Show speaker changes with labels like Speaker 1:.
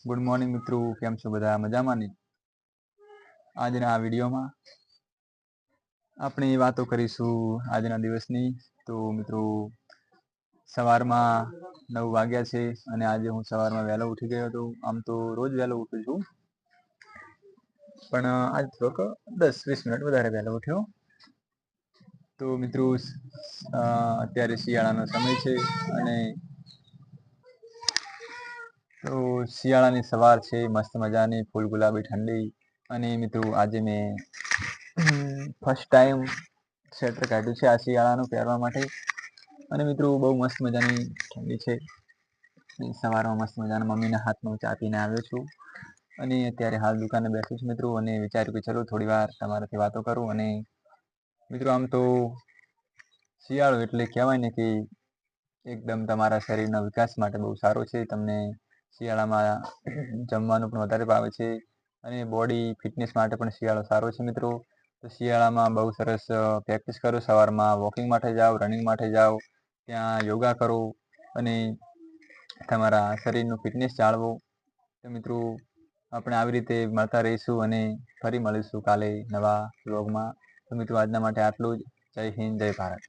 Speaker 1: Good morning મિત્રો, કેમ છો બધા? મજામાં ને? આજના આ વિડીયોમાં આપણે વાતો કરીશું આજના દિવસની. તો મિત્રો, સવારમાં 9 વાગ્યા છે અને આજે હું સવારમાં વહેલો ઉઠી ગયો હતો. આમ તો રોજ વહેલો ઉઠું છું, પણ આજ થોડોક 10-20 મિનિટ વધારે વહેલો ઉઠ્યો. તો મિત્રો, અત્યારે શિયાળાનો સમય છે અને તો શિયાળાની સવાર છે, મસ્ત મજાની ફૂલ ગુલાબી ઠંડી. અને મિત્રો, આજે મેં ફર્સ્ટ ટાઈમ સ્વેટર કાઢ્યું છે આ શિયાળાનું પહેરવા માટે. અને મિત્રો, બહુ મસ્ત મજાની ઠંડી છે. સવારમાં મસ્ત મજાના મમ્મીના હાથમાં ચા પીને આવ્યો છું અને અત્યારે હાલ દુકાને બેઠું છું મિત્રો. અને વિચાર્યું કે ચલો થોડી વાર તમારાથી વાતો કરું. અને મિત્રો, આમ તો શિયાળો એટલે કહેવાય ને કે એકદમ તમારા શરીરના વિકાસ માટે બહુ સારો છે. તમને શિયાળામાં જમવાનું પણ વધારે ભાવે છે અને બોડી ફિટનેસ માટે પણ શિયાળો સારો છે મિત્રો. તો શિયાળામાં બહુ સરસ પ્રેક્ટિસ કરો. સવારમાં વોકિંગ માટે જાઓ, રનિંગ માટે જાઓ, ત્યાં યોગા કરો અને તમારા શરીરનું ફિટનેસ જાળવો. તો મિત્રો, આપણે આવી રીતે મળતા રહીશું અને ફરી મળીશું કાલે નવા વ્લોગમાં. તો મિત્રો, આજના માટે આટલું જ. જય હિન્દ, જય ભારત.